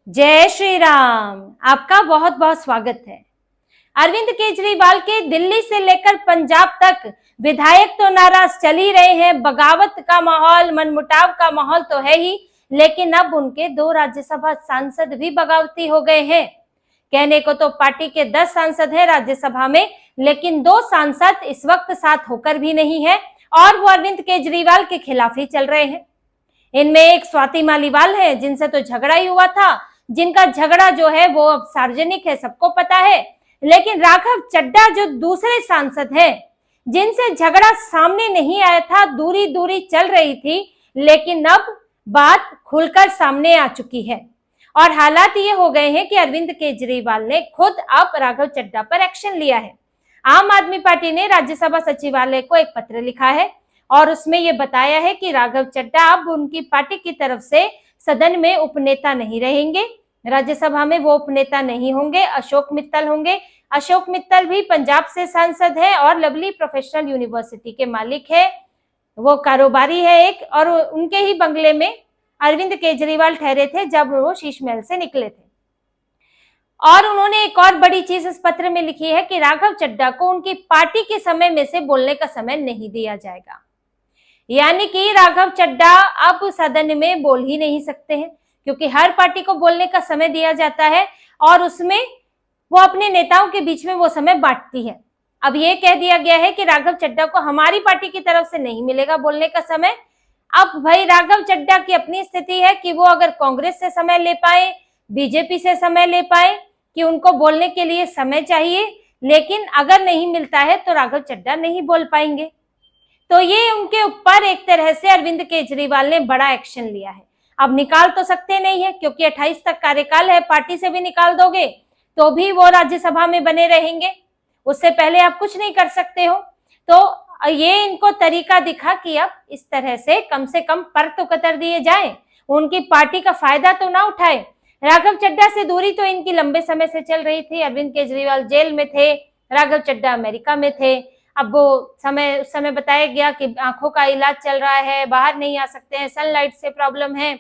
जय श्री राम। आपका बहुत बहुत स्वागत है। अरविंद केजरीवाल के दिल्ली से लेकर पंजाब तक विधायक तो नाराज चल ही रहे हैं। बगावत का माहौल, मनमुटाव का माहौल तो है ही, लेकिन अब उनके 2 राज्यसभा सांसद भी बगावती हो गए हैं। कहने को तो पार्टी के 10 सांसद हैं राज्यसभा में, लेकिन 2 सांसद इस वक्त साथ होकर भी नहीं है और वो अरविंद केजरीवाल के खिलाफ ही चल रहे हैं। इनमें एक स्वाति मालीवाल है, जिनसे तो झगड़ा ही हुआ था, जिनका झगड़ा जो है वो अब सार्वजनिक है, सबको पता है। लेकिन राघव चड्ढा जो दूसरे सांसद हैं, जिनसे झगड़ा सामने नहीं आया था, दूरी दूरी चल रही थी, लेकिन अब बात खुलकर सामने आ चुकी है और हालात ये हो गए हैं कि अरविंद केजरीवाल ने खुद अब राघव चड्ढा पर एक्शन लिया है। आम आदमी पार्टी ने राज्यसभा सचिवालय को एक पत्र लिखा है और उसमें यह बताया है कि राघव चड्ढा अब उनकी पार्टी की तरफ से सदन में उपनेता नहीं रहेंगे, राज्यसभा में वो उपनेता नहीं होंगे, अशोक मित्तल होंगे। अशोक मित्तल भी पंजाब से सांसद है और लवली प्रोफेशनल यूनिवर्सिटी के मालिक है, वो कारोबारी है एक, और उनके ही बंगले में अरविंद केजरीवाल ठहरे थे जब वो शीश महल से निकले थे। और उन्होंने एक और बड़ी चीज इस पत्र में लिखी है कि राघव चड्ढा को उनकी पार्टी के समय में से बोलने का समय नहीं दिया जाएगा, यानी कि राघव चड्ढा अब सदन में बोल ही नहीं सकते हैं, क्योंकि हर पार्टी को बोलने का समय दिया जाता है और उसमें वो अपने नेताओं के बीच में वो समय बांटती है। अब ये कह दिया गया है कि राघव चड्ढा को हमारी पार्टी की तरफ से नहीं मिलेगा बोलने का समय। अब भाई राघव चड्ढा की अपनी स्थिति है कि वो अगर कांग्रेस से समय ले पाए, बीजेपी से समय ले पाए, कि उनको बोलने के लिए समय चाहिए, लेकिन अगर नहीं मिलता है तो राघव चड्ढा नहीं बोल पाएंगे। तो ये उनके ऊपर एक तरह से अरविंद केजरीवाल ने बड़ा एक्शन लिया है। अब निकाल तो सकते नहीं है, क्योंकि 28 तक कार्यकाल है, पार्टी से भी निकाल दोगे तो भी वो राज्यसभा में बने रहेंगे, उससे पहले आप कुछ नहीं कर सकते हो। तो ये इनको तरीका दिखा कि अब इस तरह से कम पर तो कतर दिए जाए, उनकी पार्टी का फायदा तो ना उठाए। राघव चड्ढा से दूरी तो इनकी लंबे समय से चल रही थी। अरविंद केजरीवाल जेल में थे, राघव चड्ढा अमेरिका में थे। अब वो उस समय बताया गया कि आंखों का इलाज चल रहा है, बाहर नहीं आ सकते हैं, सनलाइट से प्रॉब्लम है,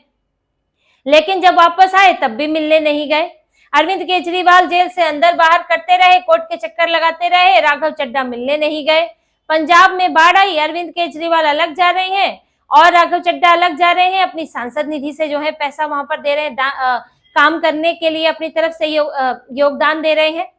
लेकिन जब वापस आए तब भी मिलने नहीं गए। अरविंद केजरीवाल जेल से अंदर बाहर करते रहे, कोर्ट के चक्कर लगाते रहे, राघव चड्ढा मिलने नहीं गए। पंजाब में बाढ़ आई, अरविंद केजरीवाल अलग जा रहे हैं और राघव चड्ढा अलग जा रहे हैं, अपनी सांसद निधि से जो है पैसा वहां पर दे रहे हैं, काम करने के लिए अपनी तरफ से योगदान दे रहे हैं।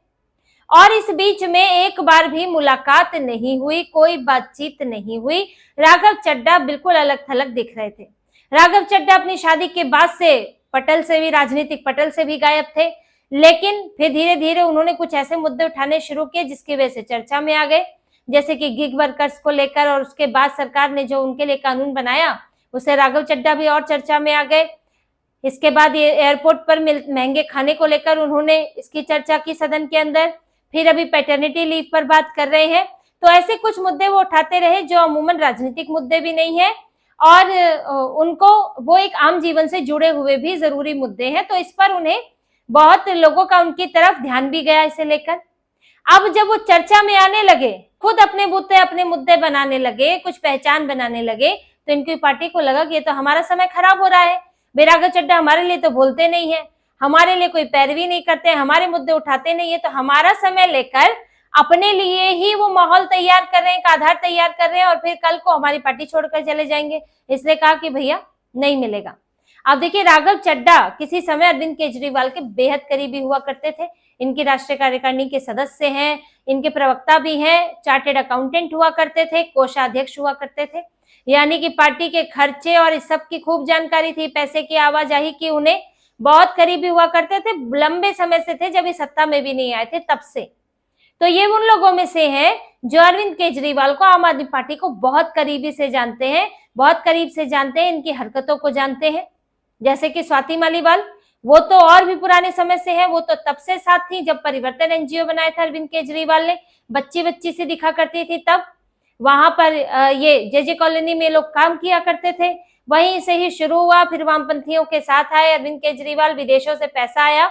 और इस बीच में एक बार भी मुलाकात नहीं हुई, कोई बातचीत नहीं हुई। राघव चड्ढा बिल्कुल अलग थलग दिख रहे थे। राघव चड्ढा अपनी शादी के बाद से पटल से भी, राजनीतिक पटल से भी गायब थे, लेकिन फिर धीरे धीरे उन्होंने कुछ ऐसे मुद्दे उठाने शुरू किए जिसकी वजह से चर्चा में आ गए, जैसे कि गिग वर्कर्स को लेकर, और उसके बाद सरकार ने जो उनके लिए कानून बनाया उससे राघव चड्ढा भी और चर्चा में आ गए। इसके बाद ये एयरपोर्ट पर महंगे खाने को लेकर उन्होंने इसकी चर्चा की सदन के अंदर। फिर अभी पैटर्निटी लीव पर बात कर रहे हैं। तो ऐसे कुछ मुद्दे वो उठाते रहे जो अमूमन राजनीतिक मुद्दे भी नहीं है और उनको वो एक आम जीवन से जुड़े हुए भी जरूरी मुद्दे हैं। तो इस पर उन्हें बहुत लोगों का उनकी तरफ ध्यान भी गया इसे लेकर। अब जब वो चर्चा में आने लगे, खुद अपने मुद्दे बनाने लगे, कुछ पहचान बनाने लगे, तो इनकी पार्टी को लगा कि ये तो हमारा समय खराब हो रहा है। राघव चड्ढा हमारे लिए तो बोलते नहीं है, हमारे लिए कोई पैरवी नहीं करते, हमारे मुद्दे उठाते नहीं है, तो हमारा समय लेकर अपने लिए ही वो माहौल तैयार कर रहे हैं, आधार तैयार कर रहे हैं और फिर कल को हमारी पार्टी छोड़कर चले जाएंगे। इसलिए कहा कि भैया नहीं मिलेगा। अब देखिए, राघव चड्ढा किसी समय अरविंद केजरीवाल के बेहद करीबी हुआ करते थे। इनकी राष्ट्रीय कार्यकारिणी के सदस्य हैं, इनके प्रवक्ता भी हैं, चार्टेड अकाउंटेंट हुआ करते थे, कोषाध्यक्ष हुआ करते थे, यानी कि पार्टी के खर्चे और इस सब की खूब जानकारी थी, पैसे की आवाजाही की उन्हें बहुत करीबी हुआ करते थे। लंबे समय से थे, जब इस सत्ता में भी नहीं आए थे तब से। तो ये उन लोगों में से हैं जो अरविंद केजरीवाल को, आम आदमी पार्टी को बहुत करीबी से जानते हैं, बहुत करीब से जानते हैं, इनकी हरकतों को जानते हैं। जैसे कि स्वाति मालीवाल, वो तो और भी पुराने समय से है, वो तो तब से साथ थी जब परिवर्तन एनजीओ बनाया था अरविंद केजरीवाल ने, बच्ची से दिखा करती थी तब। वहां पर ये जेजे कॉलोनी में लोग काम किया करते थे, वहीं से ही शुरू हुआ। फिर वामपंथियों के साथ आए अरविंद केजरीवाल, विदेशों से पैसा आया,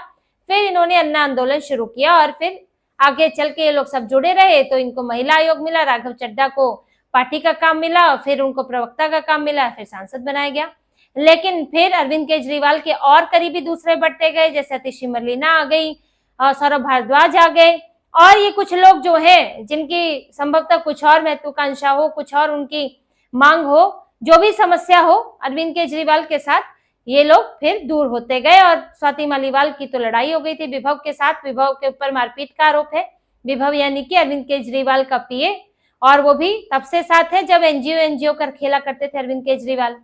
फिर इन्होंने अन्ना आंदोलन शुरू किया और फिर आगे चल के ये लोग सब जुड़े रहे। तो इनको महिला आयोग मिला, राघव चड्ढा को पार्टी का काम मिला, फिर उनको प्रवक्ता का काम मिला, फिर सांसद बनाया गया। लेकिन फिर अरविंद केजरीवाल के और करीबी दूसरे बढ़ते गए, जैसे अतिशी मरलीना आ गई, सौरभ भारद्वाज आ गए, और ये कुछ लोग जो है जिनकी संभवतः कुछ और महत्वाकांक्षा हो, कुछ और उनकी मांग हो, जो भी समस्या हो अरविंद केजरीवाल के साथ, ये लोग फिर दूर होते गए। और स्वाति मालीवाल की तो लड़ाई हो गई थी विभव के साथ, विभव के ऊपर मारपीट का आरोप है। विभव यानी कि अरविंद केजरीवाल का पीए, और वो भी तब से साथ है जब एनजीओ कर खेला करते थे अरविंद केजरीवाल।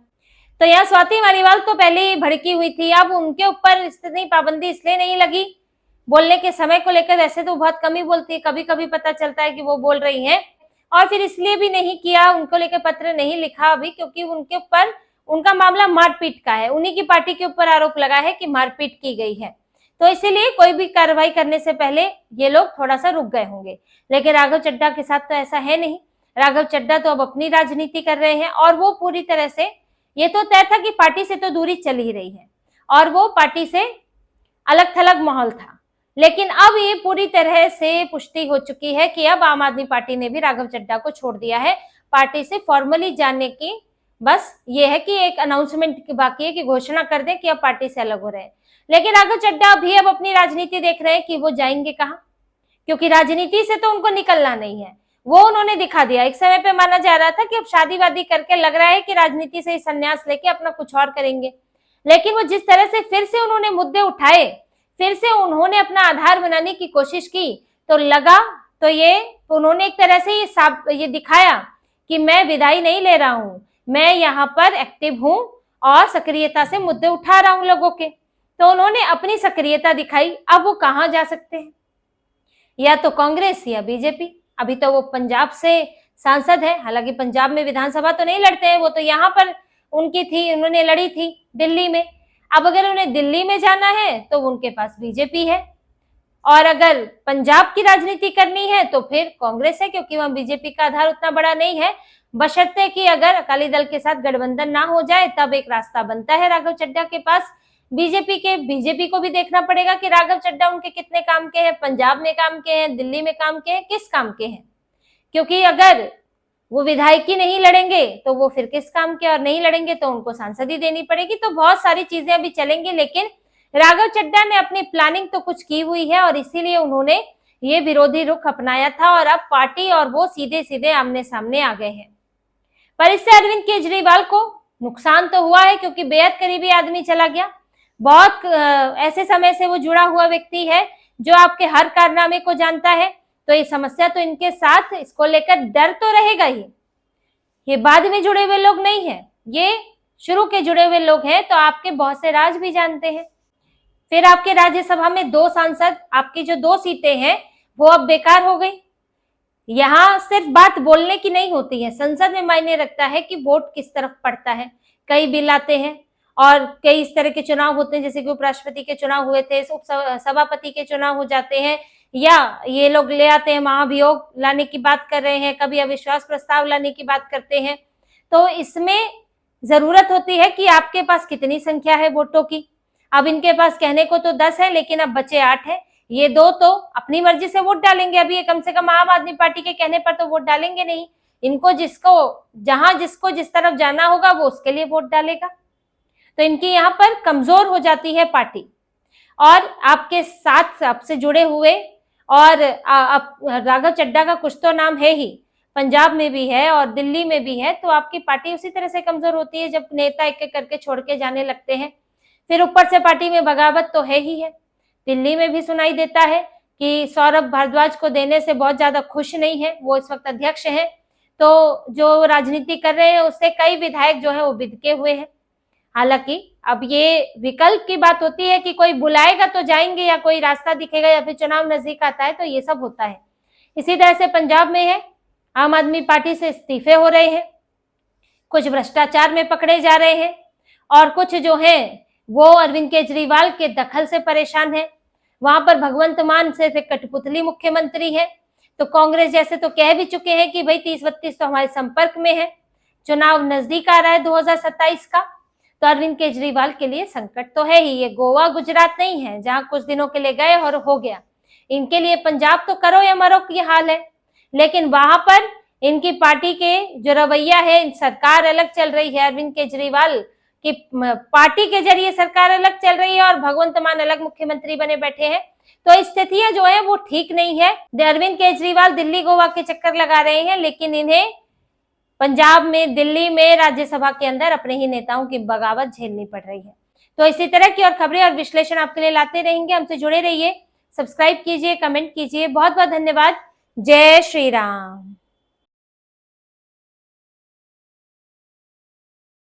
तो यहाँ स्वाति मालीवाल तो पहले ही भड़की हुई थी। अब उनके ऊपर इतनी पाबंदी इसलिए नहीं लगी बोलने के समय को लेकर, वैसे तो बहुत कम ही बोलती है, कभी कभी पता चलता है कि वो बोल रही हैं, और फिर इसलिए भी नहीं किया, उनको लेकर पत्र नहीं लिखा अभी, क्योंकि उनके ऊपर उनका मामला मारपीट का है, उन्हीं की पार्टी के ऊपर आरोप लगा है कि मारपीट की गई है, तो इसीलिए कोई भी कार्रवाई करने से पहले ये लोग थोड़ा सा रुक गए होंगे। लेकिन राघव चड्ढा के साथ तो ऐसा है नहीं। राघव चड्ढा तो अब अपनी राजनीति कर रहे हैं, और वो पूरी तरह से, ये तो तय था कि पार्टी से तो दूरी चल ही रही है और वो पार्टी से अलग थलग माहौल था। लेकिन अब ये पूरी तरह से पुष्टि हो चुकी है कि अब आम आदमी पार्टी ने भी राघव चड्ढा को छोड़ दिया है। पार्टी से फॉर्मली जाने की बस ये है कि एक अनाउंसमेंट बाकी है कि घोषणा कर दें कि अब पार्टी से अलग हो रहे हैं। लेकिन राघव चड्ढा भी अब अपनी राजनीति देख रहे हैं कि वो जाएंगे कहां, क्योंकि राजनीति से तो उनको निकलना नहीं है, वो उन्होंने दिखा दिया। एक समय पे माना जा रहा था कि अब शादी वादी करके लग रहा है कि राजनीति से संन्यास लेके अपना कुछ और करेंगे, लेकिन वो जिस तरह से फिर से उन्होंने मुद्दे उठाए, फिर से उन्होंने अपना आधार बनाने की कोशिश की, तो लगा तो ये उन्होंने एक तरह से ये दिखाया कि मैं विदाई नहीं ले रहा हूं, मैं यहाँ पर एक्टिव हूं और सक्रियता से मुद्दे उठा रहा हूं लोगों के। तो उन्होंने अपनी सक्रियता दिखाई। अब वो कहां जा सकते हैं, या तो कांग्रेस या बीजेपी। अभी तो वो पंजाब से सांसद है, हालांकि पंजाब में विधानसभा तो नहीं लड़ते हैं, वो तो यहाँ पर उनकी थी, उन्होंने लड़ी थी दिल्ली में। अब अगर उन्हें दिल्ली में जाना है तो उनके पास बीजेपी है, और अगर पंजाब की राजनीति करनी है तो फिर कांग्रेस है, क्योंकि वहां बीजेपी का आधार उतना बड़ा नहीं है। बशर्ते कि अगर अकाली दल के साथ गठबंधन ना हो जाए तब एक रास्ता बनता है राघव चड्ढा के पास। बीजेपी को भी देखना पड़ेगा कि राघव चड्ढा उनके कितने काम के हैं, पंजाब में काम के हैं, दिल्ली में काम के हैं, किस काम के हैं, क्योंकि अगर वो विधायकी नहीं लड़ेंगे तो वो फिर किस काम के, और नहीं लड़ेंगे तो उनको सांसदी देनी पड़ेगी। तो बहुत सारी चीजें अभी चलेंगी, लेकिन राघव चड्ढा ने अपनी प्लानिंग तो कुछ की हुई है, और इसीलिए उन्होंने ये विरोधी रुख अपनाया था, और अब पार्टी और वो सीधे सीधे आमने सामने आ गए हैं। पर इससे अरविंद केजरीवाल को नुकसान तो हुआ है, क्योंकि बेहद करीबी आदमी चला गया। बहुत ऐसे समय से वो जुड़ा हुआ व्यक्ति है जो आपके हर कारनामे को जानता है, तो ये समस्या तो इनके साथ, इसको लेकर डर तो रहेगा ही। ये बाद में जुड़े हुए लोग नहीं है, ये शुरू के जुड़े हुए लोग हैं, तो आपके बहुत से राज भी जानते हैं। फिर आपके राज्यसभा में 2 सांसद, आपकी जो 2 सीटें हैं वो अब बेकार हो गई। यहाँ सिर्फ बात बोलने की नहीं होती है, संसद में मायने रखता है कि वोट किस तरफ पड़ता है। कई बिल आते हैं और कई इस तरह के चुनाव होते हैं, जैसे कि उपराष्ट्रपति के चुनाव हुए थे, उप सभापति के चुनाव हो जाते हैं, या ये लोग ले आते हैं महाभियोग लाने की बात कर रहे हैं, कभी अविश्वास प्रस्ताव लाने की बात करते हैं। तो इसमें जरूरत होती है कि आपके पास कितनी संख्या है वोटों की। अब इनके पास कहने को तो 10 है, लेकिन अब बचे 8 है। ये 2 तो अपनी मर्जी से वोट डालेंगे, अभी ये कम से कम आम आदमी पार्टी के कहने पर तो वोट डालेंगे नहीं। इनको जिसको जिस तरफ जाना होगा वो उसके लिए वोट डालेगा। तो इनकी यहाँ पर कमजोर हो जाती है पार्टी। और आपके साथ आपसे जुड़े हुए, और राघव चड्ढा का कुछ तो नाम है ही, पंजाब में भी है और दिल्ली में भी है, तो आपकी पार्टी उसी तरह से कमजोर होती है जब नेता एक एक करके छोड़ के जाने लगते हैं। फिर ऊपर से पार्टी में बगावत तो है ही है। दिल्ली में भी सुनाई देता है कि सौरभ भारद्वाज को देने से बहुत ज्यादा खुश नहीं है, वो इस वक्त अध्यक्ष हैं, तो जो राजनीति कर रहे हैं उससे कई विधायक जो है वो बिदके हुए हैं। हालांकि अब ये विकल्प की बात होती है कि कोई बुलाएगा तो जाएंगे, या कोई रास्ता दिखेगा, या फिर चुनाव नजदीक आता है तो ये सब होता है। इसी तरह से पंजाब में है, आम आदमी पार्टी से इस्तीफे हो रहे हैं, कुछ भ्रष्टाचार में पकड़े जा रहे हैं, और कुछ जो है वो अरविंद केजरीवाल के दखल से परेशान है। वहां पर भगवंत मान से कठपुतली मुख्यमंत्री है। तो कांग्रेस जैसे तो कह भी चुके हैं कि भाई 30-32 तो हमारे संपर्क में है, चुनाव नजदीक आ रहा है 2027 का, तो अरविंद केजरीवाल के लिए संकट तो है ही। ये गोवा गुजरात नहीं है जहां कुछ दिनों के लिए गए और हो गया। इनके लिए पंजाब तो करो या मरो की हाल है, लेकिन वहां पर इनकी पार्टी के जो रवैया है, सरकार अलग चल रही है, अरविंद केजरीवाल कि पार्टी के जरिए सरकार अलग चल रही है और भगवंत मान अलग मुख्यमंत्री बने बैठे हैं। तो स्थितियां जो है वो ठीक नहीं है। अरविंद केजरीवाल दिल्ली गोवा के चक्कर लगा रहे हैं, लेकिन इन्हें पंजाब में, दिल्ली में, राज्यसभा के अंदर अपने ही नेताओं की बगावत झेलनी पड़ रही है। तो इसी तरह की और खबरें और विश्लेषण आपके लिए लाते रहेंगे। हमसे जुड़े रहिए, सब्सक्राइब कीजिए, कमेंट कीजिए। बहुत बहुत धन्यवाद। जय श्री राम।